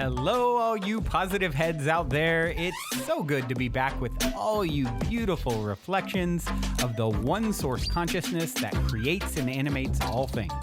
Hello, all you positive heads out there. It's so good to be back with all you beautiful reflections of the one source consciousness that creates and animates all things.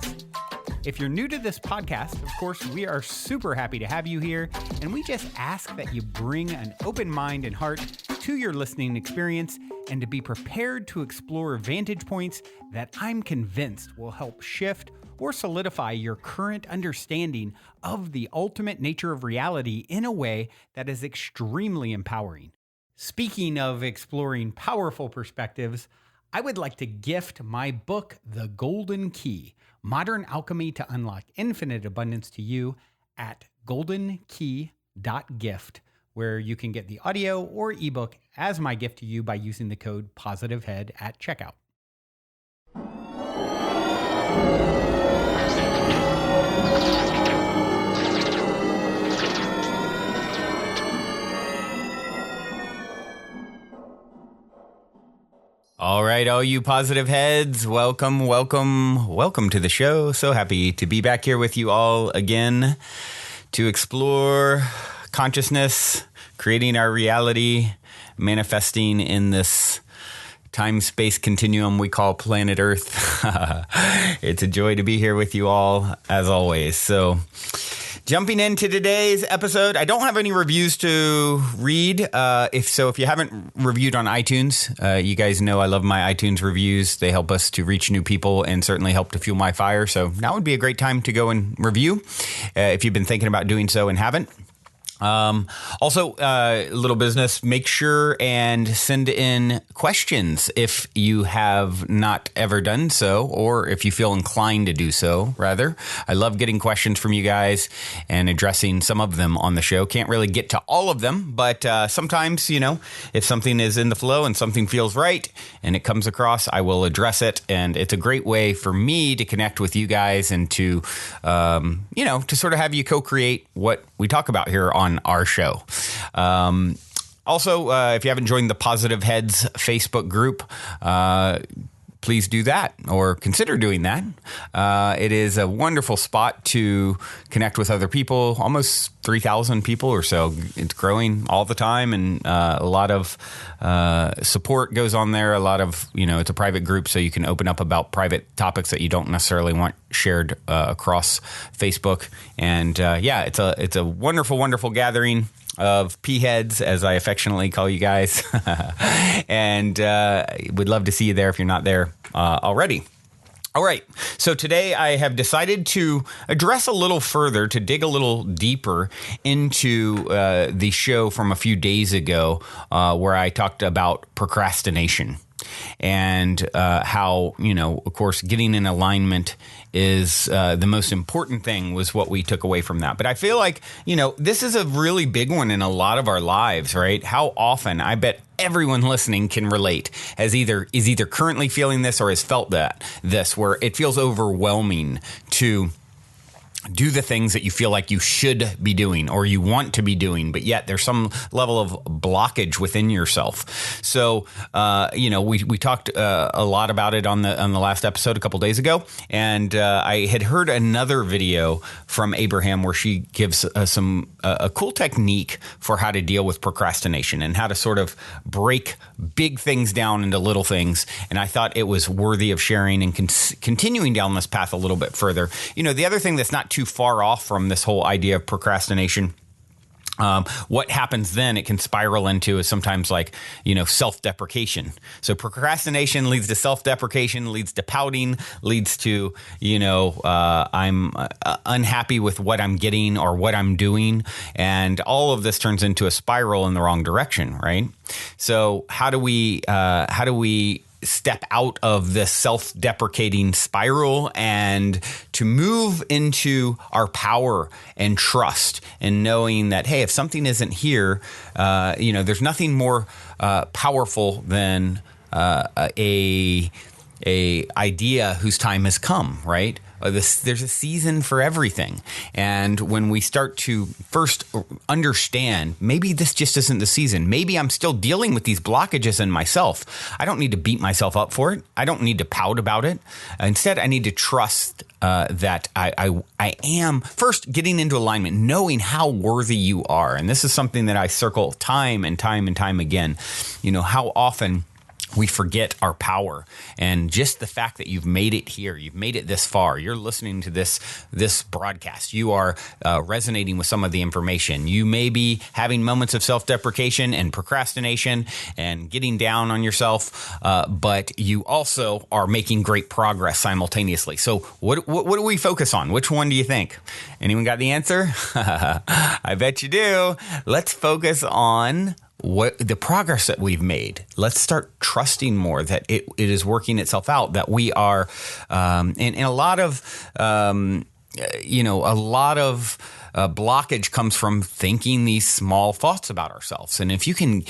If you're new to this podcast, of course, we are super happy to have you here, and we just ask that you bring an open mind and heart to your listening experience and to be prepared to explore vantage points that I'm convinced will help shift or solidify your current understanding of the ultimate nature of reality in a way that is extremely empowering. Speaking of exploring powerful perspectives, I would like to gift my book, The Golden Key, Modern Alchemy to Unlock Infinite Abundance to you at goldenkey.gift, where you can get the audio or ebook as my gift to you by using the code POSITIVEHEAD at checkout. All right, all you positive heads, welcome to the show. So happy to be back here with you all again to explore consciousness, creating our reality, manifesting in this time-space continuum we call planet Earth. It's a joy to be here with you all, as always. So, jumping into today's episode, I don't have any reviews to read. If you haven't reviewed on iTunes, you guys know I love my iTunes reviews. They help us to reach new people and certainly help to fuel my fire. So now would be a great time to go and review if you've been thinking about doing so and haven't. Also, little business, make sure and send in questions if you have not ever done so, or if you feel inclined to do so, rather. I love getting questions from you guys and addressing some of them on the show. Can't really get to all of them, but sometimes, if something is in the flow and something feels right and it comes across, I will address it. And it's a great way for me to connect with you guys and to, to sort of have you co-create what we talk about here on our show. Also, if you haven't joined the Positive Heads Facebook group, please do that or consider doing that. It is a wonderful spot to connect with other people, almost 3,000 people or so. It's growing all the time, and a lot of support goes on there. A lot of, it's a private group, so you can open up about private topics that you don't necessarily want shared across Facebook. And it's a wonderful, wonderful gathering of P-heads, as I affectionately call you guys. And would love to see you there if you're not there already. All right. So today I have decided to address a little further, to dig a little deeper into the show from a few days ago where I talked about procrastination and how, of course, getting in alignment is the most important thing, was what we took away from that. But I feel like, this is a really big one in a lot of our lives, right? How often, I bet everyone listening can relate, is either currently feeling this or has felt this, where it feels overwhelming to do the things that you feel like you should be doing or you want to be doing, but yet there's some level of blockage within yourself. So, we talked a lot about it on the last episode a couple days ago, and I had heard another video from Abraham where she gives a cool technique for how to deal with procrastination and how to sort of break big things down into little things. And I thought it was worthy of sharing and continuing down this path a little bit further. The other thing that's not too far off from this whole idea of procrastination, what happens then, it can spiral into is sometimes like, self-deprecation. So procrastination leads to self-deprecation, leads to pouting, leads to, I'm unhappy with what I'm getting or what I'm doing. And all of this turns into a spiral in the wrong direction, right? So how do we step out of this self-deprecating spiral and to move into our power and trust and knowing that, hey, if something isn't here, there's nothing more powerful than a idea whose time has come, right? There's a season for everything. And when we start to first understand, maybe this just isn't the season. Maybe I'm still dealing with these blockages in myself. I don't need to beat myself up for it. I don't need to pout about it. Instead, I need to trust that I am first getting into alignment, knowing how worthy you are. And this is something that I circle time and time and time again. How often we forget our power, and just the fact that you've made it here, you've made it this far, you're listening to this broadcast, you are resonating with some of the information. You may be having moments of self-deprecation and procrastination and getting down on yourself, but you also are making great progress simultaneously. So what do we focus on? Which one do you think? Anyone got the answer? I bet you do. Let's focus on the progress that we've made. Let's start trusting more that it is working itself out, that we are, and a lot of blockage comes from thinking these small thoughts about ourselves. And if you can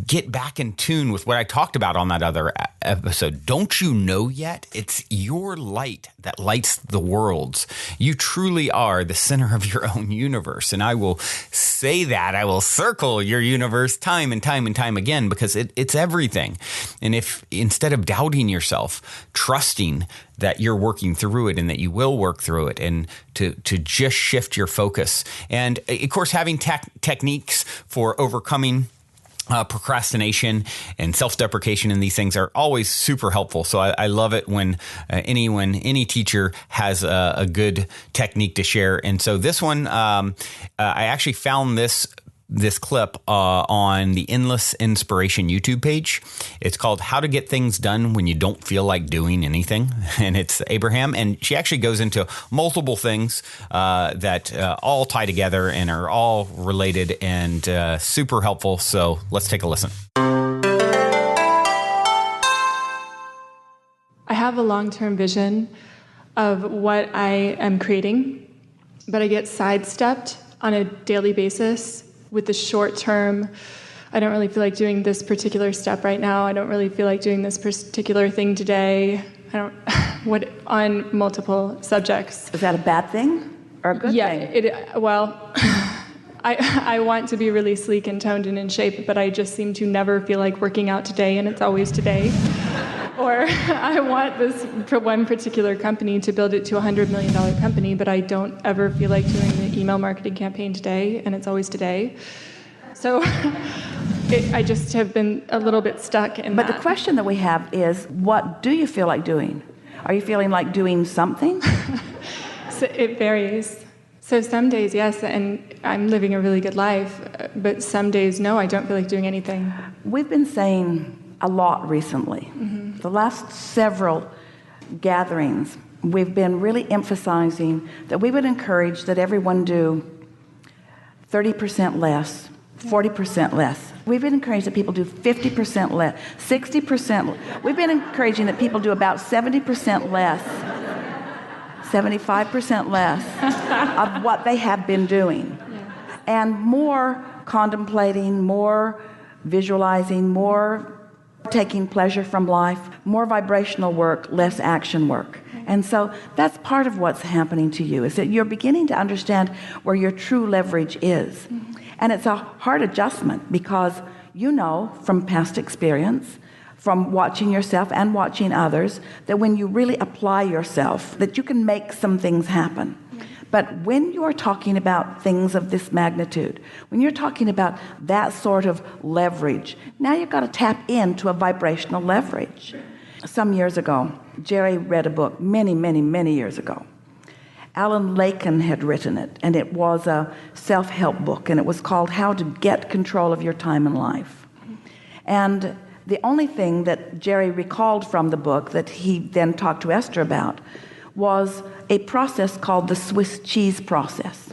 get back in tune with what I talked about on that other episode, don't you know yet? It's your light that lights the worlds. You truly are the center of your own universe. And I will say that, I will circle your universe time and time and time again, because it's everything. And if instead of doubting yourself, trusting that you're working through it and that you will work through it, and to just shift your focus. And of course, having techniques for overcoming procrastination and self-deprecation and these things are always super helpful. So I love it when any teacher has a good technique to share. And so this one, I actually found this clip on the Endless Inspiration YouTube page. It's called How to Get Things Done When You Don't Feel Like Doing Anything. And it's Abraham. And she actually goes into multiple things that all tie together and are all related and super helpful. So let's take a listen. I have a long-term vision of what I am creating, but I get sidestepped on a daily basis with the short term. I don't really feel like doing this particular step right now. I don't really feel like doing this particular thing today. On multiple subjects. Is that a bad thing or a good thing? I want to be really sleek and toned and in shape, but I just seem to never feel like working out today, and it's always today. Or I want this one particular company to build it to a $100 million company, but I don't ever feel like doing the email marketing campaign today, and it's always today. So I just have been a little bit stuck in that. But the question that we have is, what do you feel like doing? Are you feeling like doing something? So it varies. So some days, yes, and I'm living a really good life, but some days, no, I don't feel like doing anything. We've been saying a lot recently. Mm-hmm. The last several gatherings, we've been really emphasizing that we would encourage that everyone do 30% less, 40% less. We've been encouraging that people do 50% less, 60%. We've been encouraging that people do about 70% less, 75% less of what they have been doing. Yeah. And more contemplating, more visualizing, more taking pleasure from life, more vibrational work, less action work. And so that's part of what's happening to you, is that you're beginning to understand where your true leverage is. Mm-hmm. And it's a hard adjustment, because you know from past experience, from watching yourself and watching others, that when you really apply yourself, that you can make some things happen. But when you're talking about things of this magnitude, when you're talking about that sort of leverage, now you've got to tap into a vibrational leverage. Some years ago, Jerry read a book, many, many, many years ago. Alan Laken had written it, and it was a self-help book, and it was called How to Get Control of Your Time in Life. And the only thing that Jerry recalled from the book that he then talked to Esther about was a process called the Swiss cheese process.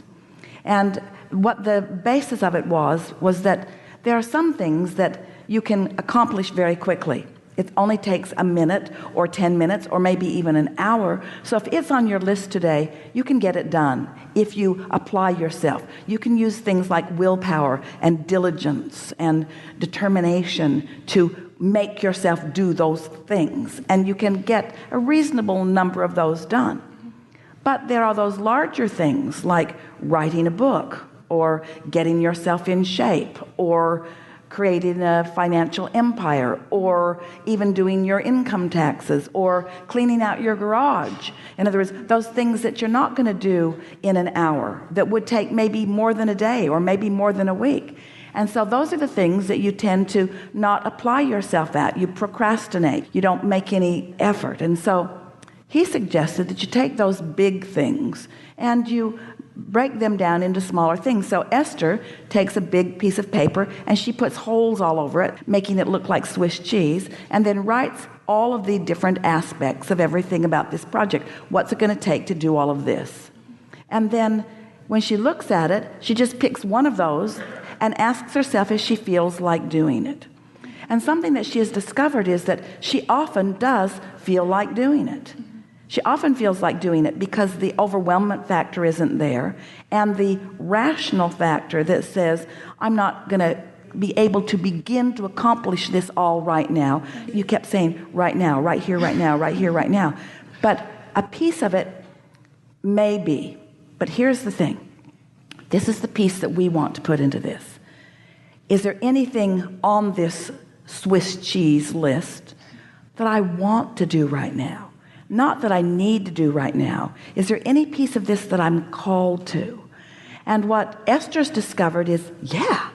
And what the basis of it was that there are some things that you can accomplish very quickly. It only takes a minute or 10 minutes or maybe even an hour. So if it's on your list today, you can get it done if you apply yourself. You can use things like willpower and diligence and determination to make yourself do those things, and you can get a reasonable number of those done. But there are those larger things like writing a book or getting yourself in shape or creating a financial empire or even doing your income taxes or cleaning out your garage. In other words, those things that you're not going to do in an hour, that would take maybe more than a day or maybe more than a week. And so those are the things that you tend to not apply yourself at. You procrastinate. You don't make any effort. And so he suggested that you take those big things and you break them down into smaller things. So Esther takes a big piece of paper and she puts holes all over it, making it look like Swiss cheese, and then writes all of the different aspects of everything about this project. What's it going to take to do all of this? And then when she looks at it, she just picks one of those and asks herself if she feels like doing it. And something that she has discovered is that she often does feel like doing it. She often feels like doing it because the overwhelmment factor isn't there, and the rational factor that says, I'm not going to be able to begin to accomplish this all right now. You kept saying right now, right here, right now, right here, right now. But a piece of it may be. But here's the thing. This is the piece that we want to put into this. Is there anything on this Swiss cheese list that I want to do right now? Not that I need to do right now. Is there any piece of this that I'm called to? And what Esther's discovered is, yeah,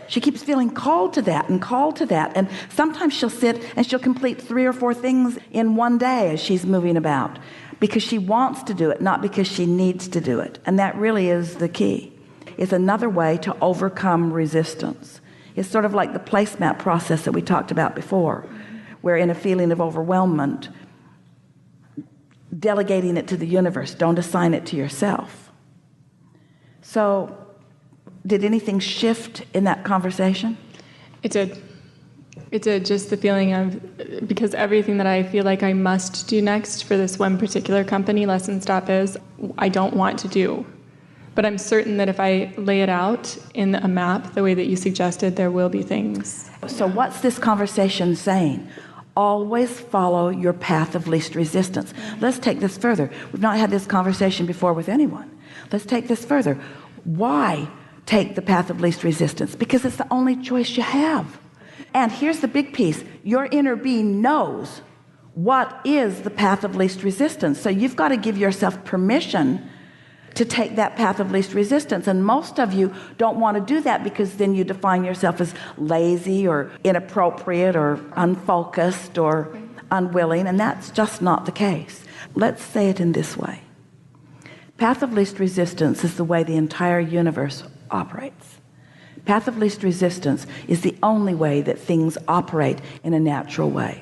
she keeps feeling called to that and called to that. And sometimes she'll sit and she'll complete 3 or 4 things in one day as she's moving about because she wants to do it, not because she needs to do it. And that really is the key. It's another way to overcome resistance. It's sort of like the placemat process that we talked about before, where in a feeling of overwhelmment, delegating it to the universe, don't assign it to yourself. So did anything shift in that conversation? It did. It did. Just the feeling of, because everything that I feel like I must do next for this one particular company, Lesson Stop, is I don't want to do. But I'm certain that if I lay it out in a map the way that you suggested, there will be things. So what's this conversation saying? Always follow your path of least resistance. Let's take this further. We've not had this conversation before with anyone. Let's take this further. Why take the path of least resistance? Because it's the only choice you have. And here's the big piece. Your inner being knows what is the path of least resistance. So you've got to give yourself permission to take that path of least resistance. And most of you don't want to do that because then you define yourself as lazy or inappropriate or unfocused or unwilling, and that's just not the case. Let's say it in this way. Path of least resistance is the way the entire universe operates. Path of least resistance is the only way that things operate in a natural way.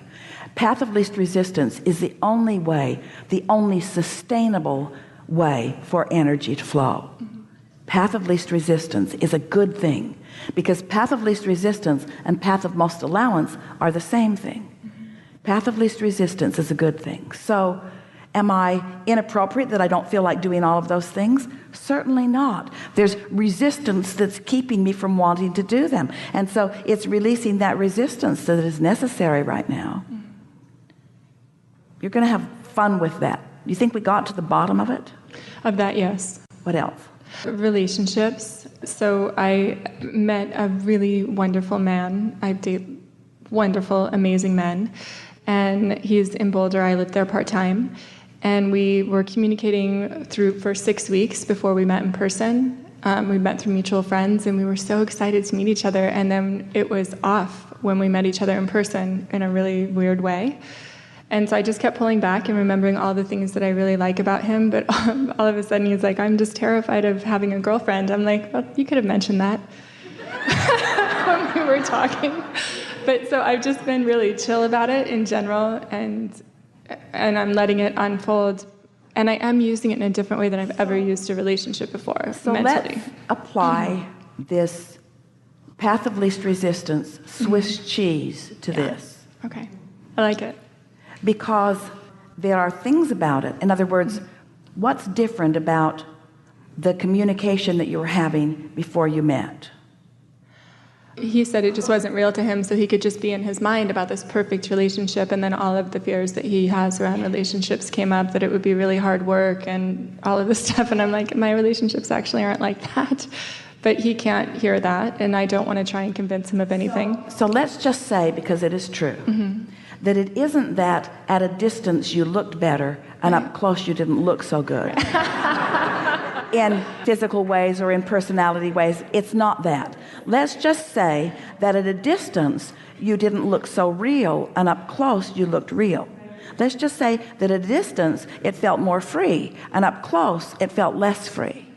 Path of least resistance is the only way, the only sustainable way for energy to flow. Path of least resistance is a good thing because path of least resistance and path of most allowance are the same thing. Path of least resistance is a good thing. So am I inappropriate that I don't feel like doing all of those things? Certainly not. There's resistance that's keeping me from wanting to do them. And so it's releasing that resistance that is necessary right now. You're going to have fun with that. You think we got to the bottom of it? Of that, yes. What else? Relationships. So I met a really wonderful man. I date wonderful, amazing men. And he's in Boulder. I lived there part-time. And we were communicating for 6 weeks before we met in person. We met through mutual friends, and we were so excited to meet each other. And then it was off when we met each other in person in a really weird way. And so I just kept pulling back and remembering all the things that I really like about him. But all of a sudden he's like, I'm just terrified of having a girlfriend. I'm like, well, you could have mentioned that when we were talking. But so I've just been really chill about it in general, and I'm letting it unfold. And I am using it in a different way than I've ever used a relationship before, so mentally. Let's apply this path of least resistance, Swiss cheese, to this. Okay. I like it. Because there are things about it. In other words, what's different about the communication that you were having before you met? he said it just wasn't real to him, so he could just be in his mind about this perfect relationship, and then all of the fears that he has around relationships came up, that it would be really hard work and all of this stuff, and I'm like, my relationships actually aren't like that. But he can't hear that, and I don't want to try and convince him of anything. So let's just say, because it is true, that it isn't that at a distance you looked better and up close you didn't look so good. In physical ways or in personality ways, it's not that. Let's just say that at a distance you didn't look so real and up close you looked real. Let's just say that at a distance it felt more free and up close it felt less free.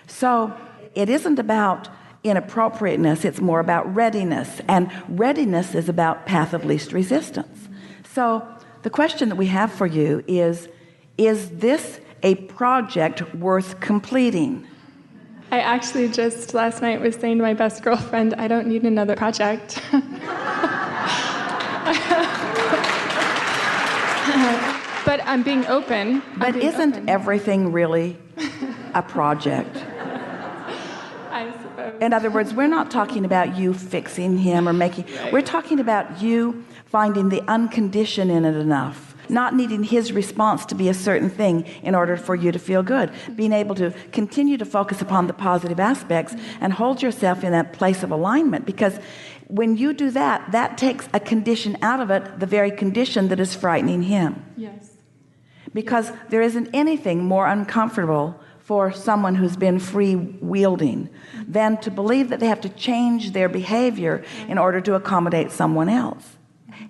So it isn't about inappropriateness, it's more about readiness, and readiness is about path of least resistance. So the question that we have for you is this a project worth completing? I actually just last night was saying to my best girlfriend, I don't need another project. But I'm being open. But isn't everything really a project? I suppose. In other words, we're not talking about you fixing him or making, we're talking about you finding the unconditioned in it enough, not needing his response to be a certain thing in order for you to feel good, being able to continue to focus upon the positive aspects and hold yourself in that place of alignment, because when you do that, that takes a condition out of it, the very condition that is frightening him. Yes. Because there isn't anything more uncomfortable for someone who's been free-wielding than to believe that they have to change their behavior in order to accommodate someone else.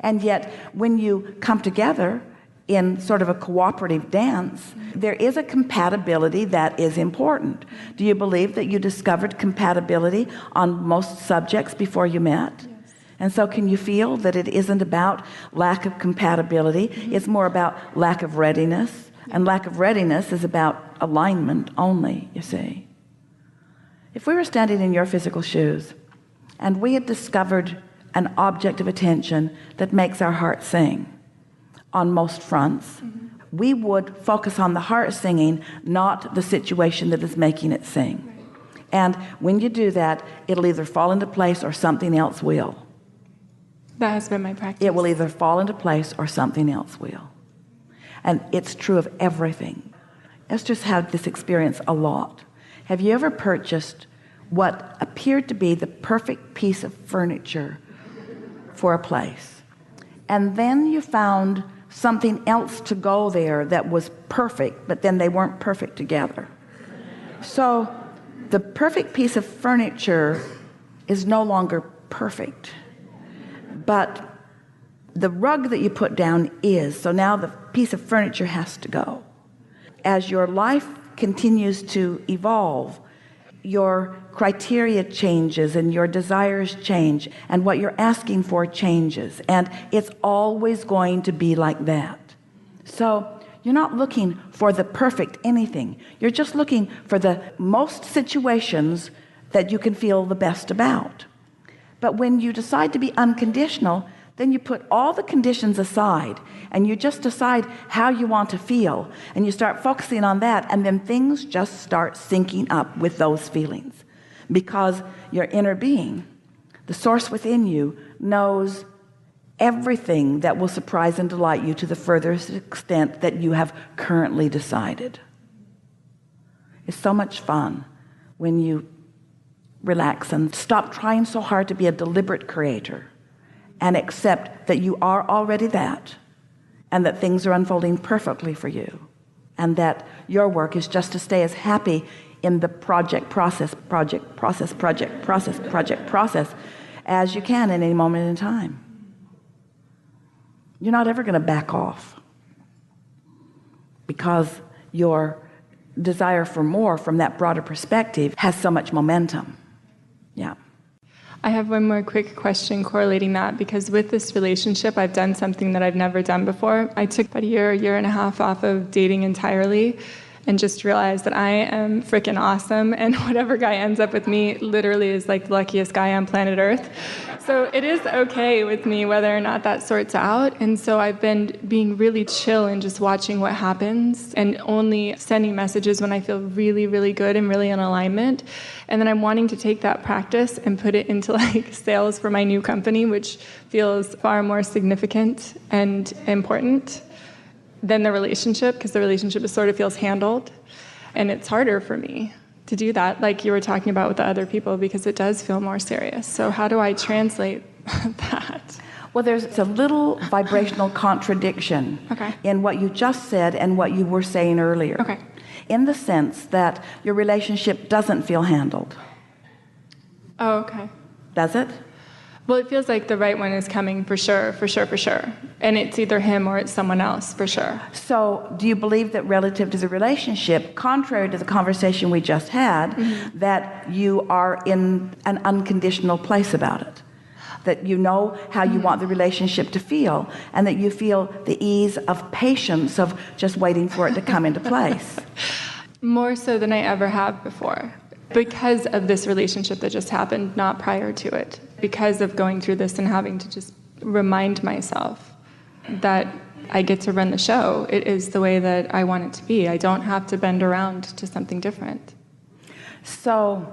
And yet, when you come together in sort of a cooperative dance, there is a compatibility that is important. Do you believe that you discovered compatibility on most subjects before you met? Yes. And so can you feel that it isn't about lack of compatibility, it's more about lack of readiness, and lack of readiness is about alignment only, you see. If we were standing in your physical shoes and we had discovered an object of attention that makes our heart sing on most fronts, we would focus on the heart singing, not the situation that is making it sing. Right. And when you do that, it'll either fall into place or something else will. That has been my practice. It will either fall into place or something else will. And it's true of everything. Esther's had this experience a lot. Have you ever purchased what appeared to be the perfect piece of furniture for a place, and then you found something else to go there that was perfect, but then they weren't perfect together? So the perfect piece of furniture is no longer perfect, but the rug that you put down is. So now the piece of furniture has to go. As your life continues to evolve, your criteria changes and your desires change and what you're asking for changes, and it's always going to be like that. So you're not looking for the perfect anything. You're just looking for the most situations that you can feel the best about. But when you decide to be unconditional, then you put all the conditions aside and you just decide how you want to feel, and you start focusing on that, and then things just start syncing up with those feelings, because your inner being, the source within you, knows everything that will surprise and delight you to the furthest extent that you have currently decided. It's so much fun when you relax and stop trying so hard to be a deliberate creator and accept that you are already that, and that things are unfolding perfectly for you, and that your work is just to stay as happy in the project process as you can in any moment in time. You're not ever going to back off, because your desire for more from that broader perspective has so much momentum. Yeah. I have one more quick question correlating that, because with this relationship, I've done something that I've never done before. I took about a year and a half off of dating entirely, and just realize that I am freaking awesome, and whatever guy ends up with me literally is like the luckiest guy on planet Earth. So it is okay with me whether or not that sorts out. And so I've been being really chill and just watching what happens and only sending messages when I feel really, really good and really in alignment. And then I'm wanting to take that practice and put it into like sales for my new company, which feels far more significant and important than the relationship, because the relationship just sort of feels handled. And it's harder for me to do that, like you were talking about with the other people, because it does feel more serious. So how do I translate that? Well, there's a little vibrational contradiction in what you just said and what you were saying earlier. Okay. In the sense that your relationship doesn't feel handled. Oh, okay. Does it? Well, it feels like the right one is coming for sure. And it's either him or it's someone else, for sure. So do you believe that relative to the relationship, contrary to the conversation we just had, that you are in an unconditional place about it? That you know how you want the relationship to feel, and that you feel the ease of patience of just waiting for it to come into place? More so than I ever have before. Because of this relationship that just happened, not prior to it. Because of going through this and having to just remind myself that I get to run the show. It is the way that I want it to be. I don't have to bend around to something different. So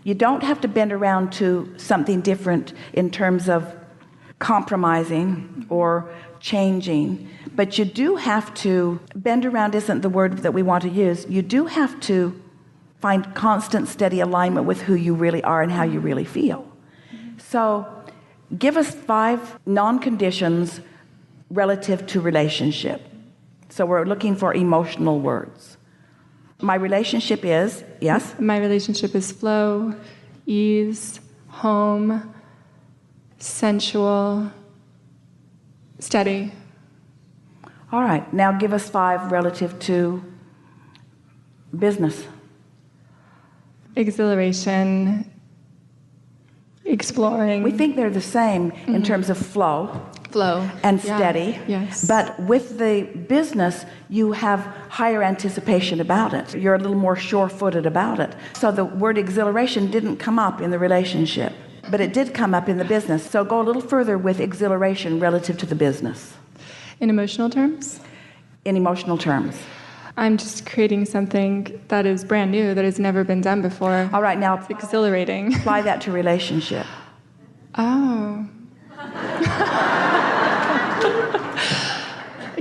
you don't have to bend around to something different in terms of compromising or changing, but you do have to, bend around isn't the word that we want to use, you do have to find constant, steady alignment with who you really are and how you really feel. So give us 5 non-conditions relative to relationship. So we're looking for emotional words. My relationship is, yes? My relationship is flow, ease, home, sensual, steady. All right, now give us 5 relative to business. Exhilaration, exploring. We think they're the same in terms of flow and steady. Yes. But with the business, you have higher anticipation about it. You're a little more sure-footed about it. So the word exhilaration didn't come up in the relationship, but it did come up in the business. So go a little further with exhilaration relative to the business. In emotional terms? In emotional terms. I'm just creating something that is brand new, that has never been done before. All right, now it's exhilarating. Apply that to relationship. Oh.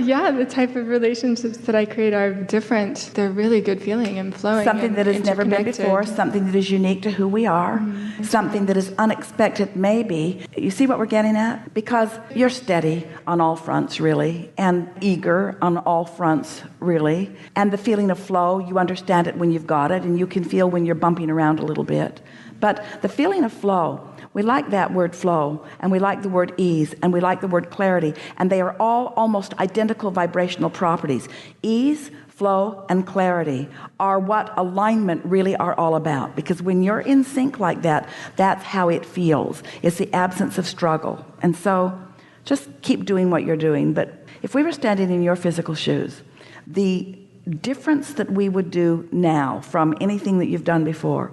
Yeah, the type of relationships that I create are different. They're really good feeling and flowing. Something that has never been before, something that is unique to who we are, something that is unexpected maybe. You see what we're getting at? Because you're steady on all fronts, really, and eager on all fronts, really. And the feeling of flow, you understand it when you've got it, and you can feel when you're bumping around a little bit. But the feeling of flow, we like that word flow, and we like the word ease, and we like the word clarity, and they are all almost identical vibrational properties. Ease, flow, and clarity are what alignment really are all about, because when you're in sync like that, that's how it feels. It's the absence of struggle. And so just keep doing what you're doing. But if we were standing in your physical shoes, the difference that we would do now from anything that you've done before,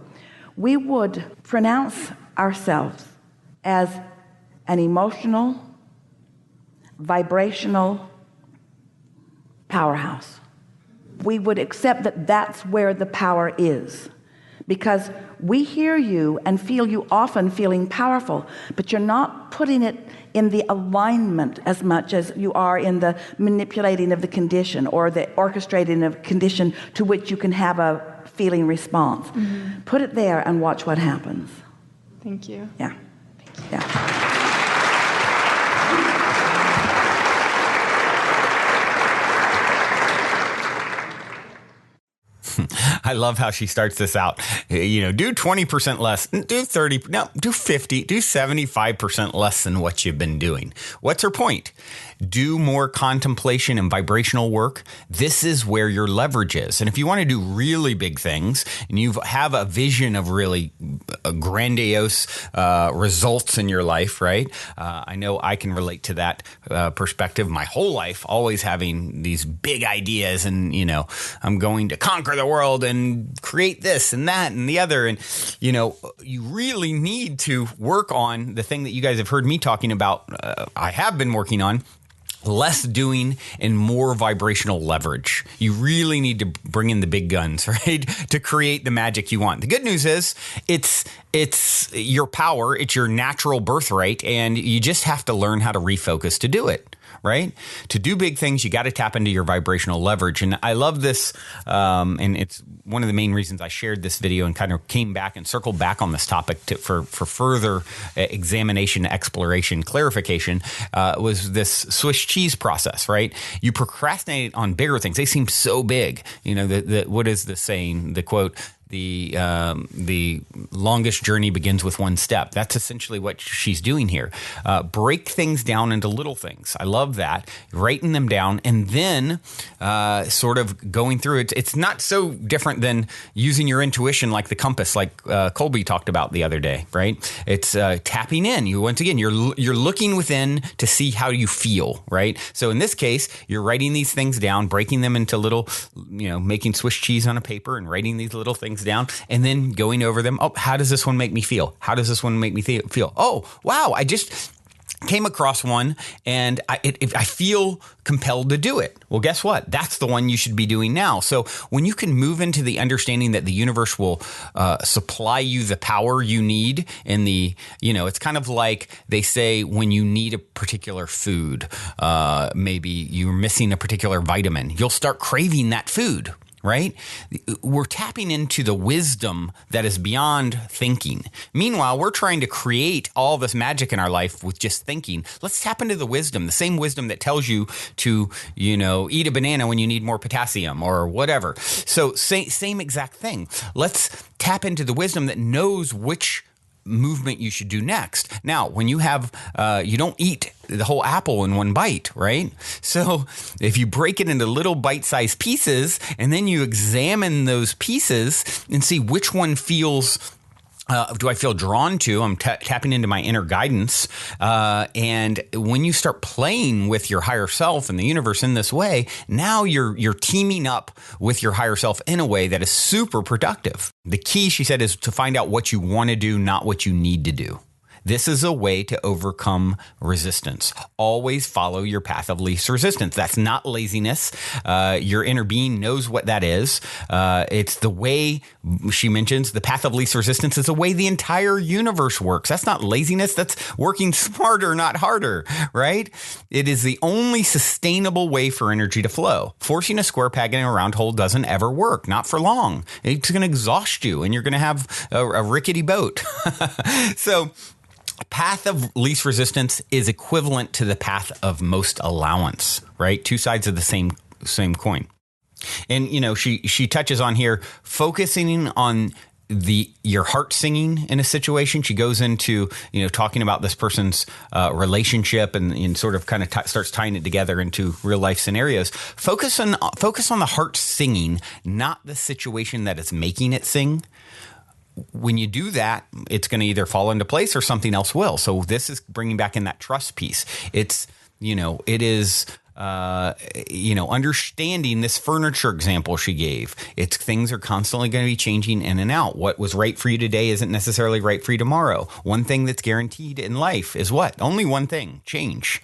we would pronounce ourselves as an emotional, vibrational powerhouse. We would accept that that's where the power is, because we hear you and feel you often feeling powerful, but you're not putting it in the alignment as much as you are in the manipulating of the condition or the orchestrating of condition to which you can have a feeling response. Put it there and watch what happens. Thank you. Yeah. Thank you. Yeah. I love how she starts this out. Do 20% less, do 30, no, do 50, do 75% less than what you've been doing. What's her point? Do more contemplation and vibrational work. This is where your leverage is. And if you want to do really big things and you have a vision of really grandiose results in your life, right? I know I can relate to that perspective my whole life, always having these big ideas and, I'm going to conquer the world and create this and that and the other. And, you really need to work on the thing that you guys have heard me talking about. I have been working on. Less doing and more vibrational leverage. You really need to bring in the big guns, right? To create the magic you want. The good news is it's your power. It's your natural birthright. And you just have to learn how to refocus to do it. Right? To do big things, you got to tap into your vibrational leverage. And I love this. And it's one of the main reasons I shared this video and kind of came back and circled back on this topic for further examination, exploration, clarification, was this Swiss cheese process, right? You procrastinate on bigger things. They seem so big. What is the saying, the quote? The longest journey begins with one step. That's essentially what she's doing here. Break things down into little things. I love that. Writing them down and then sort of going through it. It's not so different than using your intuition like the compass, like Colby talked about the other day, right? It's tapping in. Once again, you're looking within to see how you feel, right? So in this case, you're writing these things down, breaking them into little, making Swiss cheese on a paper and writing these little things down and then going over them. Oh, how does this one make me feel? How does this one make me feel? Oh, wow. I just came across one and I feel compelled to do it. Well, guess what? That's the one you should be doing now. So when you can move into the understanding that the universe will supply you the power you need in it's kind of like they say when you need a particular food, maybe you're missing a particular vitamin, you'll start craving that food. Right? We're tapping into the wisdom that is beyond thinking. Meanwhile, we're trying to create all this magic in our life with just thinking. Let's tap into the wisdom, the same wisdom that tells you to, eat a banana when you need more potassium or whatever. So same exact thing. Let's tap into the wisdom that knows which movement you should do next. Now, when you have, you don't eat the whole apple in one bite, right? So if you break it into little bite-sized pieces and then you examine those pieces and see which one feels do I feel drawn to? I'm tapping into my inner guidance. And when you start playing with your higher self and the universe in this way, now you're teaming up with your higher self in a way that is super productive. The key, she said, is to find out what you want to do, not what you need to do. This is a way to overcome resistance. Always follow your path of least resistance. That's not laziness. Your inner being knows what that is. It's the way, she mentions, the path of least resistance is the way the entire universe works. That's not laziness. That's working smarter, not harder, right? It is the only sustainable way for energy to flow. Forcing a square peg in a round hole doesn't ever work, not for long. It's going to exhaust you and you're going to have a rickety boat. So, path of least resistance is equivalent to the path of most allowance, right? Two sides of the same coin. And, she touches on here, focusing on your heart singing in a situation. She goes into, talking about this person's relationship and sort of kind of starts tying it together into real life scenarios. Focus on the heart singing, not the situation that is making it sing. When you do that, it's going to either fall into place or something else will. So this is bringing back in that trust piece. It's, it is, understanding this furniture example she gave. It's things are constantly going to be changing in and out. What was right for you today isn't necessarily right for you tomorrow. One thing that's guaranteed in life is what? Only one thing, change.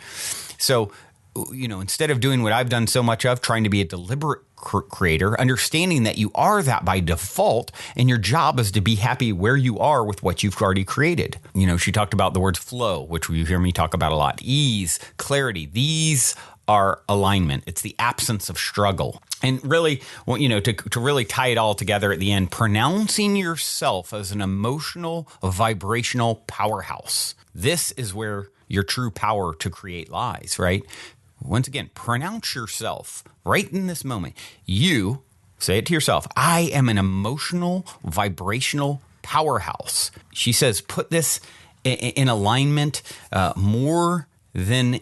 So, instead of doing what I've done so much of, trying to be a deliberate creator, understanding that you are that by default, and your job is to be happy where you are with what you've already created. She talked about the words flow, which you hear me talk about a lot, ease, clarity. These are alignment. It's the absence of struggle. And really, to really tie it all together at the end, pronouncing yourself as an emotional, vibrational powerhouse. This is where your true power to create lies, right? Once again, pronounce yourself right in this moment. You, Say it to yourself. I am an emotional, vibrational powerhouse. She says, put this in alignment more than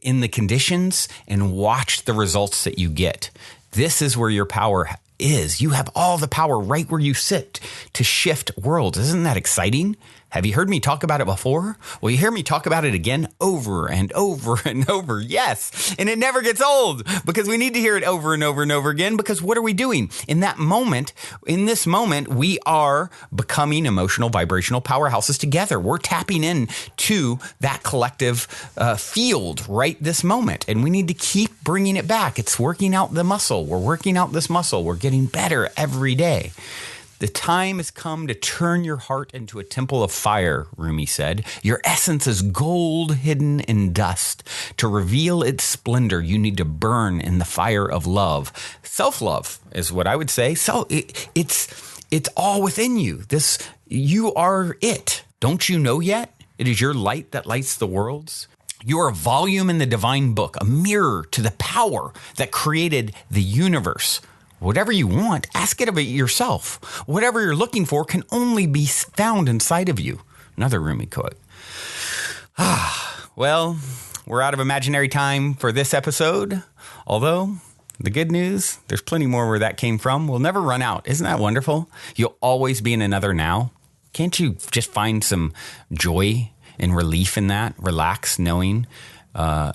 in the conditions and watch the results that you get. This is where your power is. You have all the power right where you sit to shift worlds. Isn't that exciting? Have you heard me talk about it before? Well, you hear me talk about it again over and over and over. Yes. And it never gets old because we need to hear it over and over and over again, because what are we doing in that moment? In this moment, we are becoming emotional, vibrational powerhouses together. We're tapping in to that collective field right this moment. And we need to keep bringing it back. It's working out the muscle. We're working out this muscle. We're getting better every day. The time has come to turn your heart into a temple of fire, Rumi said. Your essence is gold hidden in dust. To reveal its splendor, you need to burn in the fire of love. Self-love is what I would say. So it's all within you. You are it. Don't you know yet? It is your light that lights the worlds. You are a volume in the divine book, a mirror to the power that created the universe. Whatever you want, ask it of it yourself. Whatever you're looking for can only be found inside of you. Another Rumi quote. Well, we're out of imaginary time for this episode. Although, the good news, there's plenty more where that came from. We'll never run out. Isn't that wonderful? You'll always be in another now. Can't you just find some joy and relief in that? Relax, knowing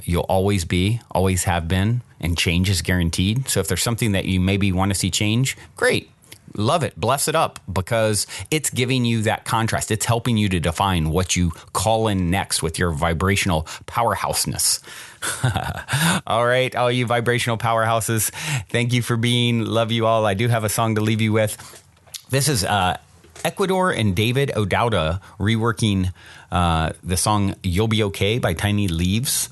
you'll always be, always have been, and change is guaranteed. So if there's something that you maybe want to see change, great. Love it. Bless it up, because it's giving you that contrast. It's helping you to define what you call in next with your vibrational powerhouseness. All right, all you vibrational powerhouses, thank you for being. Love you all. I do have a song to leave you with. This is Ecuador and David O'Dowda reworking the song You'll Be Okay by Tiny Leaves.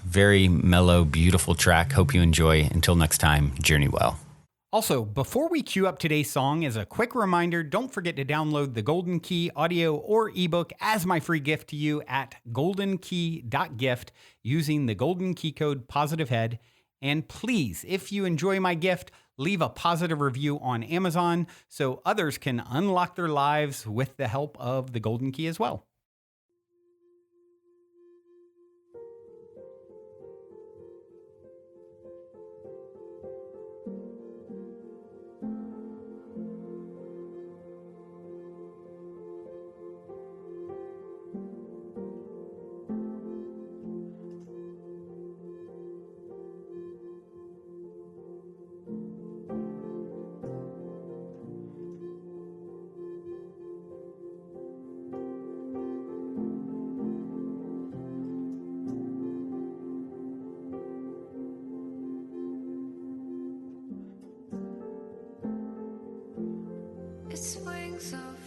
Very mellow, beautiful track. Hope you enjoy. Until next time, journey well. Also, before we cue up today's song, as a quick reminder, don't forget to download the Golden Key audio or ebook as my free gift to you at goldenkey.gift using the Golden Key code POSITIVEHEAD. And please, if you enjoy my gift, leave a positive review on Amazon so others can unlock their lives with the help of the Golden Key as well. It's wings of